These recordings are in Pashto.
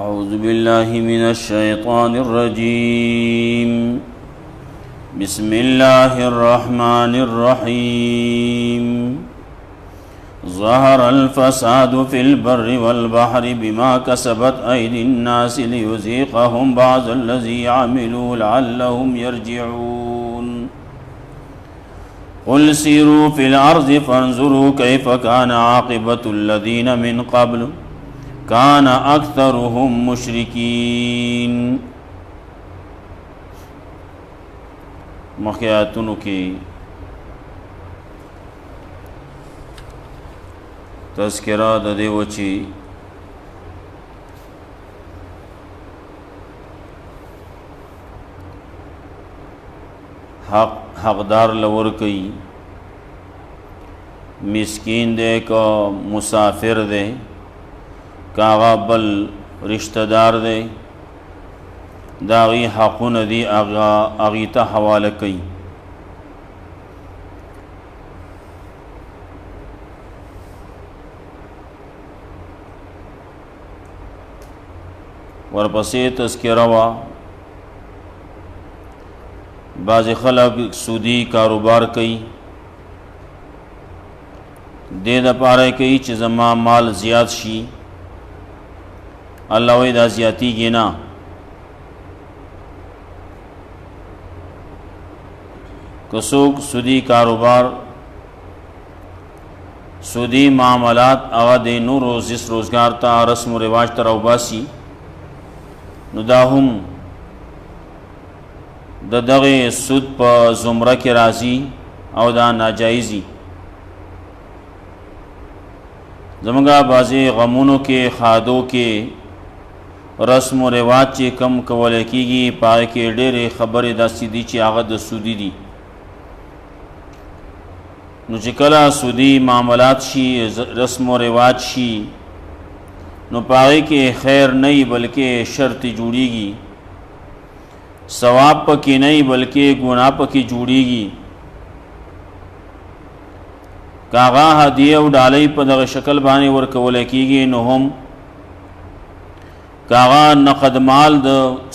أعوذ بالله من الشيطان الرجيم بسم الله الرحمن الرحيم ظهر الفساد في البر والبحر بما كسبت أيدي الناس ليذيقهم بعض الذي عملوا لعلهم يرجعون قل سيروا في الأرض فانظروا كيف كان عاقبة الذين من قبل كان أكثرهم مشركين. مخیاتونو کی تذکرہ د دیو چی حقدار لور کئی، مسکین دے کا مسافر دے کاغا بل رشتہ دار دے داغی حقون دی اغیتا حوالہ کئی. ورپسې تذکرہ وا بعض خلق سودی کاروبار کئی، دے دا پارے کئی چی زما مال زیاد شی، اللہ وی دا زیادی گینا. کسوک سودی کاروبار سودی معاملات آغا دے نور و زیس روزگار تا رسم و رواج تا روباسی نو دا هم دا دغی سود پا زمرہ کی رازی او دا ناجائزی. زمگا بازی غمونو کے خادو کے رسم و رواج چی کم کولے کی گی پاگے کے ڈیر خبر دا سیدی چی آغا دا سودی دی. نو چکلا سودی معاملات شی رسم و رواج شی نو پاگے کے خیر نہیں بلکہ شرط جوڑی گی، ثواب پکی نہیں بلکہ گناہ پکی جوڑی گی. کاغا ہدیہ و ڈالی پا دغ شکل بانے ورکولے کی گی نو ہم کاغا نقد مال د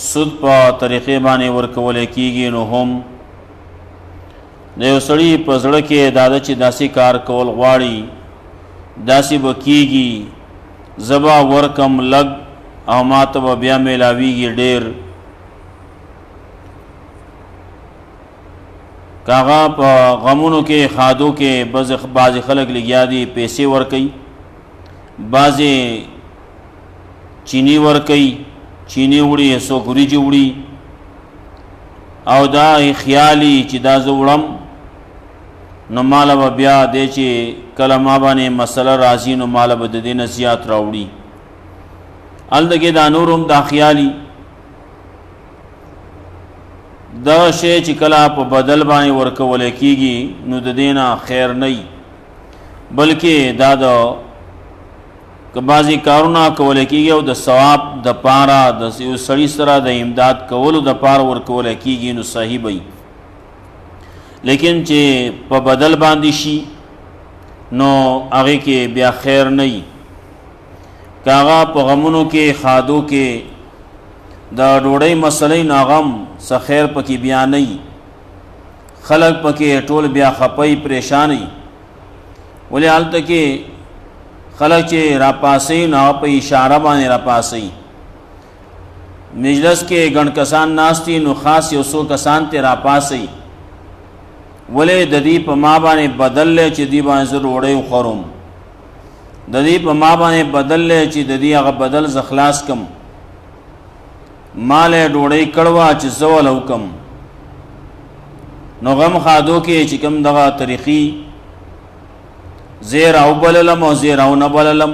سود پا طریقے بانے ورکولے کی گی نو ہم دیو سڑی پا زڑکے دادا چی داسی کار کول غواړي داسی بکیگی زبا ورکم لگ او ماتب بیا میلاویگی ډیر. کاغا پا غمونو کے خادو کے بعض خلق لگیا دی پیسے ورکی، بعضی چینی ورکی، چینی وڑی سو گریجی وڑی او دا خیالی چی دا زوڑم نو مالا با بیا دے چی کلمہ بانے مسئلہ رازی نو مالا با دے نصیحت راوڑی الدگی دا نورم دا خیالی دا شے چی کلا پا بدل بانے ورکولے کی گی نو دینا خیر نہیں بلکہ دا کہ بعضی کارونا کولے کی گی او دا ثواب دا پارا دا سڑی سرا دا امداد کولو دا پارا ورکولے کی گی نو صحیح بئی. لیکن چی پا بدل باندی شی نو آگے کے بیا خیر نہیں. کاغا پا غمونو کے خادو کے دا ڈوڑی مسئلہ ناغم سا خیر پکی بیا نہیں، خلق پکی ٹول بیا خپئی پریشانی ولی حالتا کہ خلق چے را پاسی نا پا اشارہ بانے را پاسی. مجلس کے گن کسان ناستی نو خاص یو سو کسان تے را پاسی ولی ددی پا ما بانے بدل لے چی دی بانے زر اوڑے و خورم، ددی پا ما بانے بدل لے چی ددی اغا بدل زخلاص کم، مالے ڈوڑے کڑوا چی زول حکم. نو غم خادو کے چکم دغا طریقی زیر او بللم او زیر او نبللم،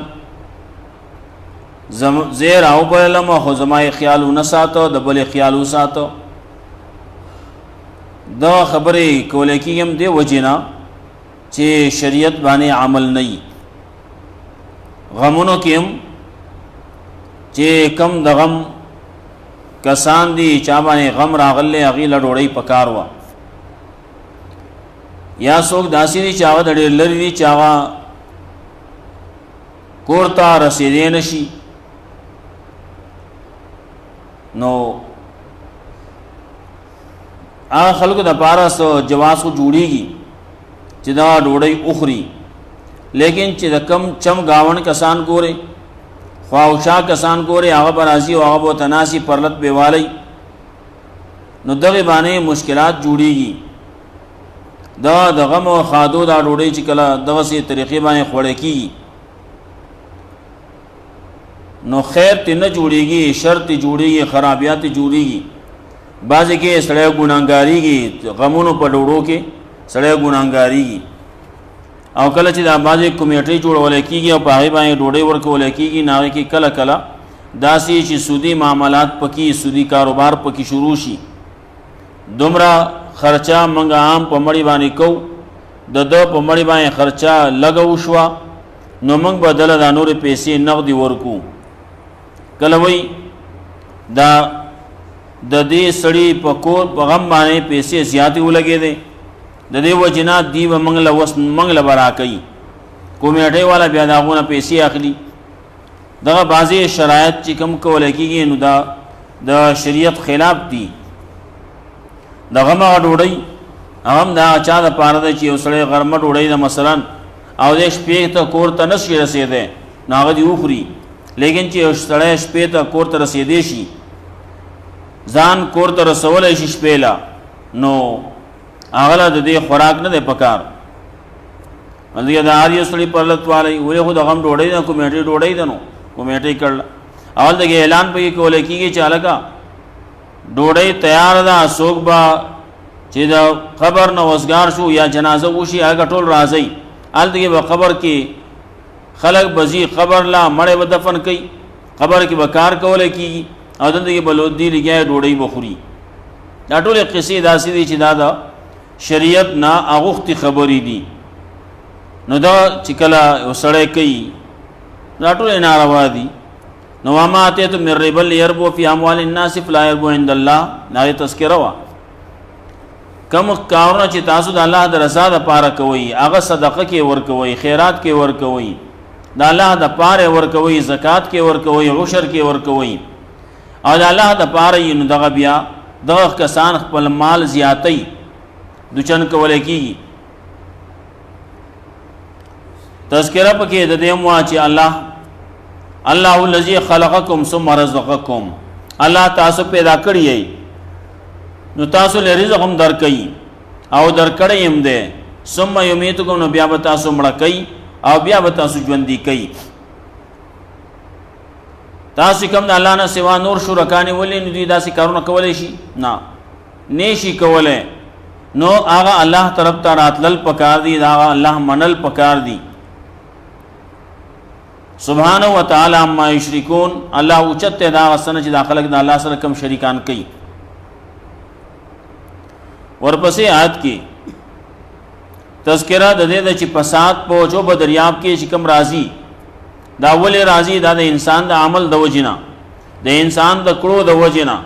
زیر او بللم او خزمائی خیالو نساتو دبل خیالو ساتو. دا خبری کولے کی ہم دے وجینا چی شریعت بانے عمل نہیں. غمونو کی ہم چی کم دا غم کسان دی چابانے غم راغلے اغیل ڈوڑی پکاروا یا سوک داسی دی چاوا دا ډیر لری دی چاوا کورتا رسیدے نشی نو هغه خلکو د پاره سو جواز خو جوړیږي چې دا ډوډۍ اخري، لیکن چې د کم چم گاون کسان ګوري خواوشا کسان ګوري هغه برازي او هغه تناسي پرلت بیوالی نو دغه باندې مشکلات جوړیږي. دا د غم او خادو دا ډوډۍ چې کله دغه سي طریقې باندې خوړې کیږي نو خیر ته نه جوړیږي، شرط جوړیږي، خرابیات جوړیږي. بعضې کې سړی ګناهګاریږي، غمونو په ډوډو کې سړی ګناهګاریږي. او کله چې دا بعضې کمیټې جوړولی کېږي او په هغې باندې ډوډۍ ورکولی کېږي نو هغې کې کله کله داسې چې سودي معاملات پکې، سودي کاروبار پکې شروع شي. دومره خرچه موږ عام په مړی باندې کوو، د ده په مړی باندې خرچه لږه وشوه نو موږ به دله دا نورې پیسې نغدي ورکو. کله وایي دا د دې سړي په کور په غم باندې پیسې زیاتې ولګېدې، د دې وجې نه دی به موږ له به راکوي، کمیټۍ والا بیا د هغونه پیسې اخلي. دغه بعضې شرایط چې کوم کولی کېږي نو دا د شریعت خلاف دي. د غم هغه ډوډۍ هغه هم د هغه چا دپاره ده چې یو سړی غرمه ډوډۍ ده مثلا او د شپې ته کور ته نه شي رسېدی نو هغه دې وخوري، لیکن چې یو سړی شپې ته کور ته رسېدی شي، ځان کور ته رسولی شي شپې له، نو هغه له د دې خوراک نه دی پکار. دغه د هر یو سړي پرلت والی ولې خو د غم ډوډۍ ده، کمیټۍ ډوډۍ ده نو کمیټۍ کړله. اول دغه اعلان پکې کولی کېږي چې هلکه ډوډۍ تیار ده، څوک به چې د قبر نه وزګار شو یا جنازه وشي هغه ټول راځئ. هلته به قبر کې خلک بځي، قبر لا مړی به دفن کوي، قبر کې به کار کولی کېږي او دلته کې به لودي لګیا ډوډۍ به خوري. دا ټولې قصې داسې دي چې دا د شریعت نه اغوښتې خبرې دي. نو دا چې کله یو سړی کوي دا ټولې ناروا دي. نو وما آتیتم من ربا لیربو فی اموال الناس فلا یربو عند الله، دا تذکره وه. کم کارونه چې تاسو د الله د رضا دپاره کوئ هغه صدقه کې ورکوئ، خیرات کې ورکوئ، د الله دپاره ورکوئ، زکات کې ورکوئ، عشر کې ورکوئ او د الله دپاره یې نو دغه بیا دغه کسان خپل مال زیاتی دوچن کولی کېږي. تذکره پکې د دې وه چې الله الذي خلقکم ثم رزقکم، الله تاسو پیدا کړی یې نو تاسو له رزق هم درکوي او درکړی هم دی، ثم یمیتکم نو بیا به تاسو مړه کوي او بیا به تاسو ژوندي کوي. تاسو کوم د الله نه سوا نور شرکانې ولې نو دوی داسې کارونه کولی شي؟ نه شي کولی. نو هغه الله طرف ته راتلل پکار دي، هغه الله منل پکار دي. سبحانه وتعالی عما یشرکون، الله اوچت دی دا هغه څه نه چې دا خلک د الله سره کوم شریکان کوي. ورپسې آیت کې تذکره د دې ده چې فساد په وچو په دریاب کې چې کوم راځي دا ولې راځي؟ دا د انسان د عمل د وجې نه، د انسان د کړو د وجې نه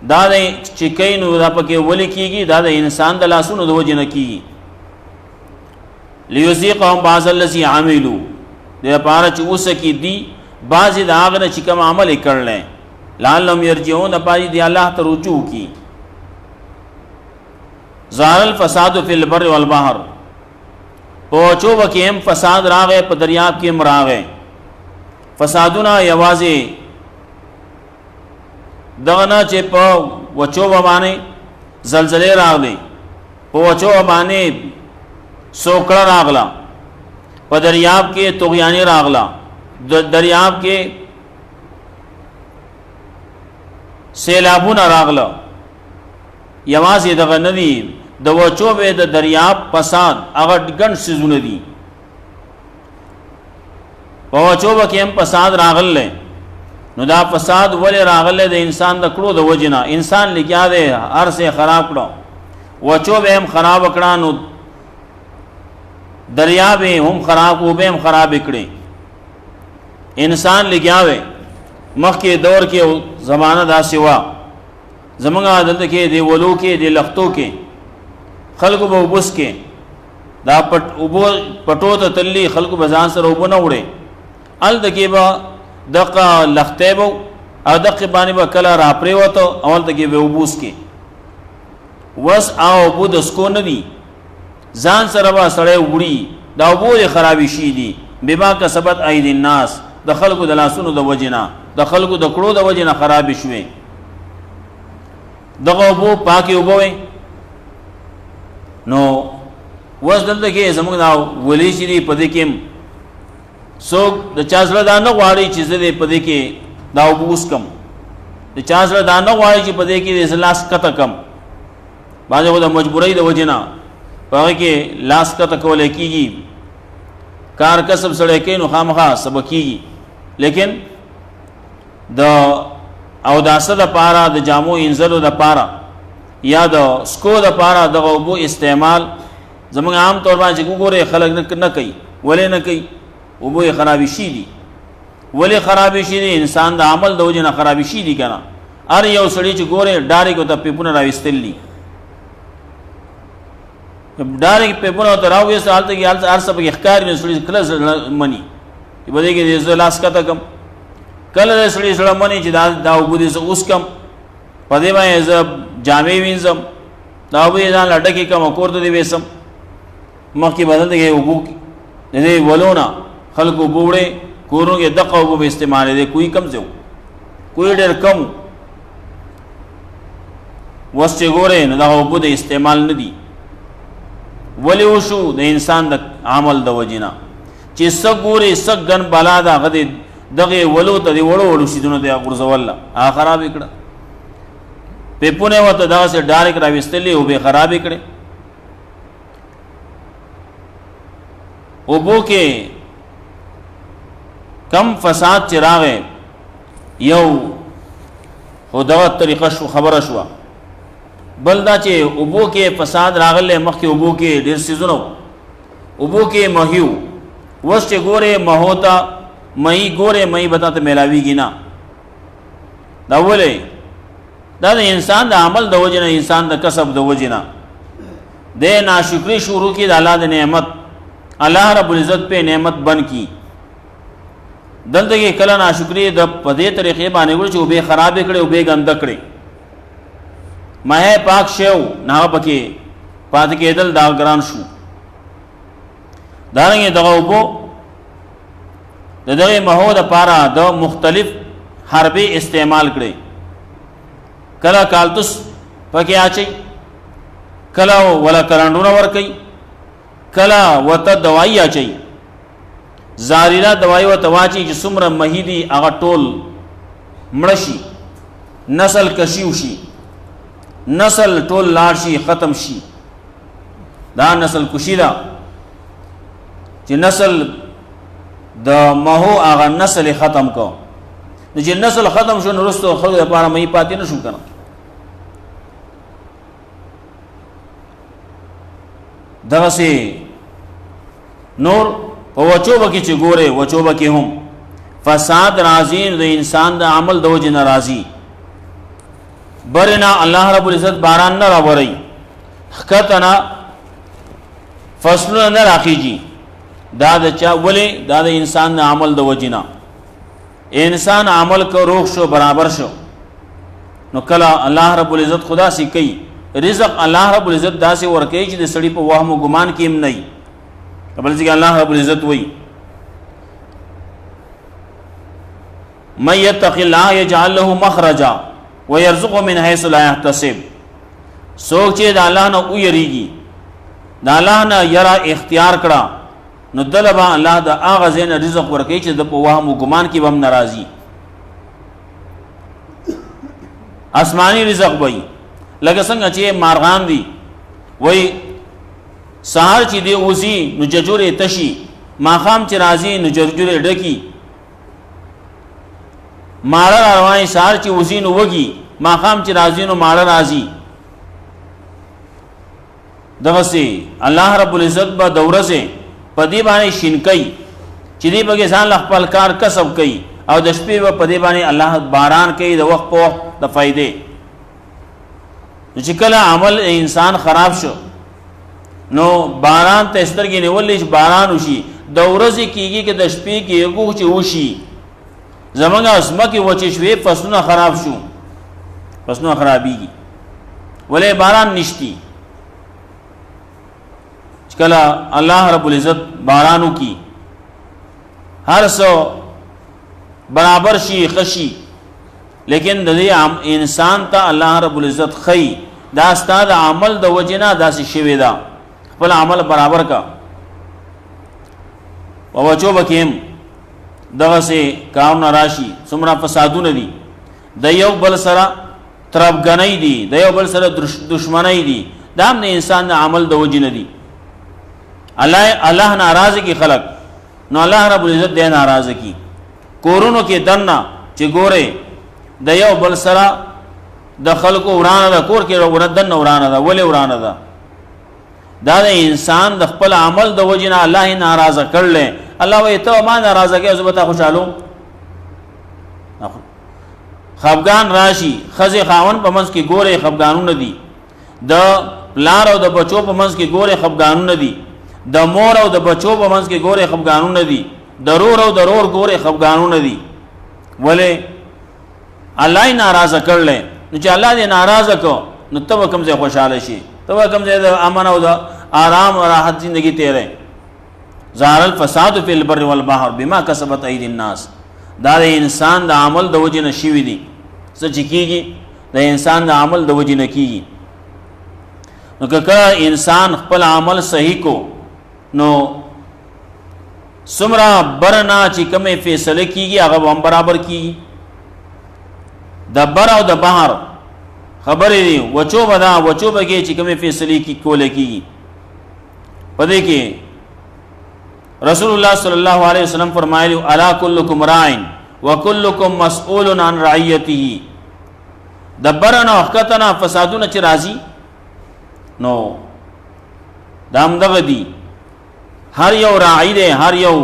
دا د چې کوي نو دا پکې ولې کېږي؟ دا د انسان د لاسونو د وجې نه کېږي. لیذیقهم بعض الذی عملوا، د لپاره چې اوسه کې دي بعضې د هغه نه چې کوم عمل یې کړلی، لعلهم یرجعون دپاره دې الله ته رجوع کړي. ظهر الفساد فی البر والبحر، په وچو کې هم فساد راغی، په دریاب کې هم راغی. فسادونه یوازې دغه نه چې په وچو باندې زلزلې راغلي، په وچو باندې سوکړه راغله، په دریاب کې طغیانې راغله، دریاب کې سیلابونه راغله. یوازې دغه نه دي، د وچو به د دریاب فساد هغه ګڼ څیزونه دي. په وچو به کې هم فساد راغلی، نو دا فساد ولې راغلی؟ د انسان د کړو د وجې نه. انسان لګیا دی هر څه خراب کړو، وچو به هم خراب کړه، نو دریاب هم خراب، اوبه هم خراب کړي. انسان لګیا وی مخکې دور کې زمانه داسې وه، زمونږ دلته کې دی ولو کې دی لختو کې خلکو به اوبس کې دا اوبو پټو ته تللی، خلکو به ځان سره اوبه نه وړي، هلته کې به دغه لختې به او دقه باندې به کله را پریوته اول ته کې به وبوس کې وس او بود اسکو نه دي ځان سره به سړی وړي دا وبو خرابې شي دي بما کسبت اید الناس د خلکو د لاسونو د وجنا د خلکو د کړو د وجنا خراب شوي دغه وبو پاکي وبوي نو وس دلته کې زموږ دا ولي شي دي پدې کې څوک د چا سره دا نه غواړي چې زه دې پدې کې دا وبوس کم د چا سره دا نه غواړي چې پدې کې د لاس کته کم باندې د مجبورۍ د وجنا پاره کې لاس کته کولای کیږي کار کسب سره کې نو خامخا سبق کیږي لیکن د او داسه د پاره د جامو انزلو د پاره یا د سکو د پاره د وبو استعمال زموږ عام طور باندې ګوره خلک نه کوي ولې نه کوي وبو خرابې شي دي ولې خرابې شي دي انسان د عمل د وجنه خرابې شي دي کنه ار یو سړی چې ګوره ډارې کو ته پیپونه راوستلی ډارې پیپونه ته راوست حالت کې حالت ارسه په اخکار نه سړی کله منی په دې کې د لاس کته کم کله سړی سره منی چې دا وبو دې اوس کم په دې باندې ز جامې وینځم دا وبو ځان لټکی کم کور ته دی وسم مخکې بدل دی وبو دې ولونه خلکو بوړې کورونو کې دغه وبو استعمال دي کوئی کم ځو کوئی ډېر کم وس چې ګوره نه دا وبو د استعمال نه دي ولی وشو د انسان د عمل د وجنا چې سګوري سګن بلا دا غدي دغه ولو ته دی وړو شیدونه دی غرزول خراب کړه په پونه وته دا سه ډایرک راوستلې او به خراب کړه او بو کې کم فساد چراغه یو خدا طریقه شو خبره شو بلدا چې اوبو کې فساد راغله مخکې اوبو کې ډېر سيزونو اوبو کې مهيو وس چې ګوره مهوتا مې ګوره مې بتاته ملاويږي نه دا ولې دا د انسان د عمل د وجنه انسان د کسب د وجنه د ناشکری شروع کی د الله د نعمت الله رب العزت په نعمت بن کی دلته کې کله ناشکری د پدې طریقې باندې ور چې به خراب کړي او به ګند کړي مه پاک شو نه پکې پات کېدل دا ګران شو دارنګه دغه وبو دغه مهو د پارا د مختلف حربي استعمال کړي کله کالتوس پکې اچي کله ولا کرانډونه ور کوي کله وته دوايي اچي زاریلا دوايي وته واچي چې څومره مهيدي هغه ټول مړشي نسل کشیو شي نسل ټول لاړ شي ختم شي دا نسل کشي دا چې نسل د مهو هغه نسل ختم کو چې نسل ختم شو نو رستو خلک لپاره مې پاتې نشو کنه دغه سي نور په وچوبه کې چې ګوره وچوبه کې هم فساد راځي د انسان د عمل د وجه ناراضي برنا الله رب العزت باران نه راوړي خکتنا فصلونه نه راخیږي دا د چا ولې دا د انسان د عمل د وجه نه انسان عمل کو روح شو برابر شو نو کله الله رب العزت خدا سي کوي رزق الله رب العزت داسې ورکوي چې د سړي په وهم او ګمان کې هم نه قبل ځکه الله رب العزت وایي من يتق الله يجعل له مخرجا ويرزقه من حيث لا يحتسب سوچ چې د الله نه او یریږي د الله نه یرا اختیار کړه نو دلبا الله د هغه زین رزق ورکوي چې د په وهم او ګمان کې هم ناراضي آسماني رزق وایي لکه څنګه چې مارغان دي وای سحر چې دی اوسي نو ججورې تشي ماخام چې راځي نو ججورې ډکی ماړه رواني سحر چې اوسي نو وږي ماخام چې راځي نو ماړه راځي دغه سي الله رب العزت به دورسه پدی باندې شینکای چې دی بګه ځان خپل کار کسب کوي او د شپې په پدی باندې الله باران کوي د وخت په وخت د فائدې چې کله عمل انسان خراب شو نو باران ته سترګې نیولې چې باران وشي د ورځې کېږي کې د شپې کې یو چې وشي زمونږ ځمکې وچې شوې، فصلونه خراب شو، فصلونه خرابېږي، ولې باران نشتی. چې کله الله رب العزت باران وکړي هر څه برابر شي خشي، لیکن د دې انسان ته الله رب العزت خی دا ستا د عمل د وجې نه داسې شوې ده، خپل عمل برابر کا. په وچو به کې هم دغسې کارونه راشي، څومره فسادونه دي، د یو بل سره تربګنۍ دي، د یو بل سره دشمنۍ دي، دا هم د انسان د عمل د وجې نه دي. الله ناراضه کی خلق، نو الله رب العزت دې ناراضه کی. کورونو کې دنه چې ګوره د یو بل سره د خلکو ورانه ده، کور کې دنه ورانه ده، ولې ورانه ده؟ دا د انسان د خپل عمل د وجې نه الله ناراضه کړل. الله وایي ته ما ناراضه کې زه به تا خوشحالو. خفګان راشي، ښځې خاوند په منځ کې ګورې خفګانونه دي، د پلار او د بچو په منځ کې ګورې خفګانونه دي، د مور او د بچو په منځ کې ګورې خفګانونه دي، د رور او د رور ګورې خفګانونه دي. ولې الله یې ناراضه کړل. نو چې الله دې ناراضه کو نو ته به کوم ځای خوشحاله شي؟ ته به کوم ځای د امن او د آرام او راحت زندگی تیرې؟ ظهر الفساد فی البر والبحر بما کسبت ایدی الناس. دا د انسان د عمل د وجې نه شوي دي. څه چې کېږي د انسان د عمل د وجې نه کېږي. نو که انسان خپل عمل صحیح کو نو څومره برنا چې کومې فیصله کېږي هغه به هم برابر کېږي. د بر او د بحر خبرې دي، وچو به دا وچو به کې چې کومې فیصلې کولی کېږي. په دې کې رسول الله صلی الله علیه وسلم فرمایلی الا کلکم راعٍ وکلکم مسئول عن رعیته. د برنا وختنا فسادونه چې راځي نو دا همدغه دي، هر یو راعي دی، هر یو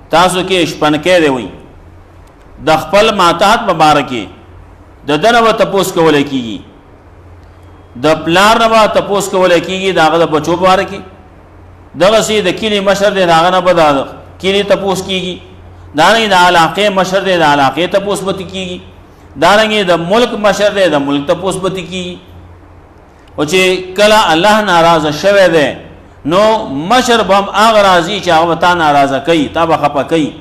تاسو کې شپنکی دی. وي د خپل ماتحت مبارکې د دنه به تپوس کولی کېږي، د پلار نه به تپوس کولی کېږي، د هغه د بچو په باره کې. دغسې د کلي مشر دی، د هغه نه به د کلي تپوس کېږي. دارنګې د علاقې مشر دی، د علاقې تپوس به کېږي. دارنګې د ملک مشر دی، د ملک تپوس به کېږي. او چې کله الله ناراضه شوی دی نو مشر به هم هغه راځي چې هغه به تا ناراضه کوي، تا به خفه کوي.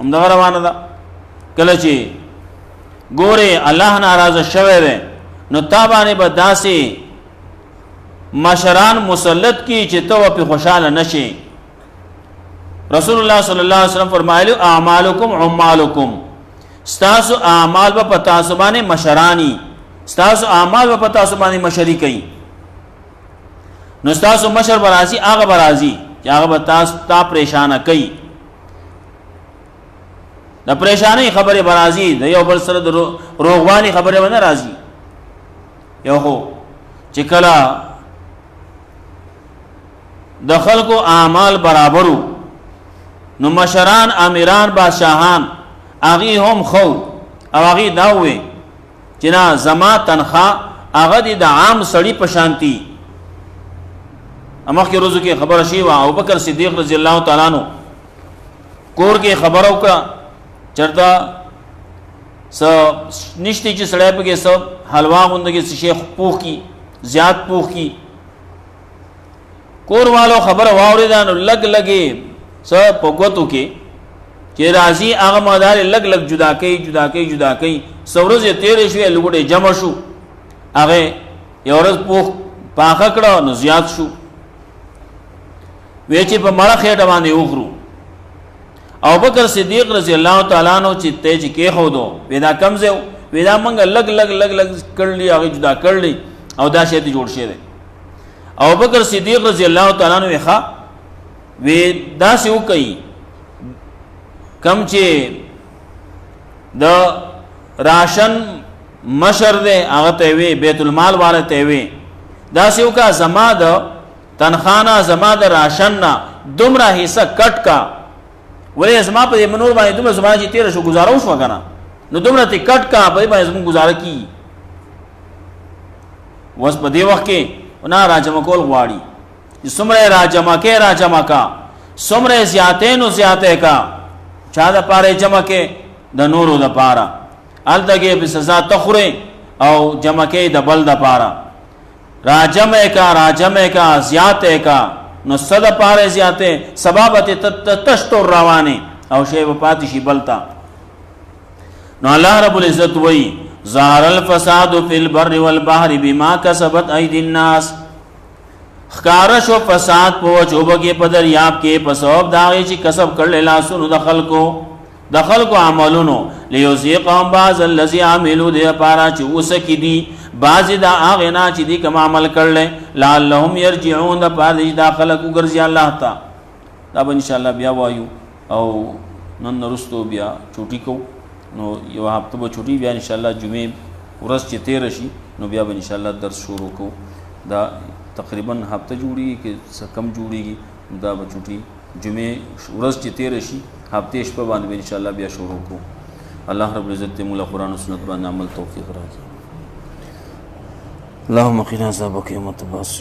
همدغه روانه ده. کله چې ګورې الله ناراضه شوی دی نو تا باندې به داسې مشران مسلط کی چې ته په خوشاله نشي. رسول الله صلی الله علیه وسلم فرمایلی اعمالکم عمالکم. ستاسو اعمال به په تاسو باندې مشرانی، ستاسو اعمال به په تاسو باندې مشري کوي. نو ستاسو مشر به راځي، هغه به راځي چې هغه به تاسو ته پریشانه کوي. د پریشانۍ خبرې به راځي، د یو بل سره د روغوالي خبرې به نه راځي. یو خو چې کله د خلکو اعمال برابرو نو مشران، امیران، بادشاهان هغې هم خو او هغې دا ووې چې نه زما تنخوا هغه د عام سړي په شانتي. مخکې روزو کې خبره شوې وه، ابوبکر صدیق رضی الله تعالی عنہ کور کې خبره وکړه چېرته څه نشته چې سړی پکې څه حلوا غوندې کې څه شی پوخ کي، زیات پوخ کي. کور والو خبره واورېده نو لږ لږې څه په ګوتو کې چې راځي هغه مدار لږ لږ جدا کوي جدا کوي جدا کوي. څه ورځې تېرې شوې، لوګوټې جمع شو، هغې یو ورځ پوخ پاخه کړه نو زیات شو. وی چې په مړه خېټه باندې وخورو. ابوبکر صدیق رضی الله تعالی عنہ چې ته چې کېښودو وی دا کم ځای و، وی دا موږ لږ لږ لږ لږ کړلي، هغې جدا کړلي او دا شی ته جوړ شوی دی. ابوبکر صدیق رضی الله تعالی عنہ وی ښه وی داسې وکړي کم چې د راشن مشر دی هغه ته وی، بیت المال والا ته وی داسې وکړه زما د تنخانه، زما د راشن نه دومره حصه کټ کا. ولې زما په دې منور باندې دومره زما چې تېره شو ګزاره وشوه که نه، نو دومره ترې کټ کا، په دې باندې زموږ ګزاره کېږي. اوس په دې وخت کې نه راجمع کول غواړي چې څومره یې راجمع کې راجمع کا، څومره یې زیاتې نو زیاتې کا. چا دپاره یې جمع کې د نورو د پاره الته کې به سزا تخوري او جمع کې د بل د پاره راجمه کا زیاته کا نو صد پاره زیاته سبابت تشتر روانه او شی په پاتې شي بلتا نو الله رب العزت وای ظهر الفساد فی البر والبحر بما کسبت ایدی الناس خکارش و فساد په چوبه کې په دریاب کې په سبب داغه چې کسب کړل لاسونو د خلکو عملونو لیوزیقهم بعض الذی عملوا دی پارا چې وسکی دی بعض دا هغه نه چې دی کوم عمل کړل لعلهم يرجعون د پاره چې دا خلکو ګرځي الله تا دا به ان شاء الله بیا وایو او نن نرستو بیا چوټی کو نو یو هفته به چوټی بیا ان شاء الله جمعې ورځ چې 13 شي نو بیا به ان شاء الله درس شروع کو دا تقریبا هفته جوړیږي کې کم جوړیږي دا به چوټی جمعې ورځ چې 13 شي هفته شپه باندې ان شاء الله بیا شروع کو الله رب العزت دې موږ قرآن او سنت باندې عمل توفیق راکړي اللهم قنا عذابك يوم تبعث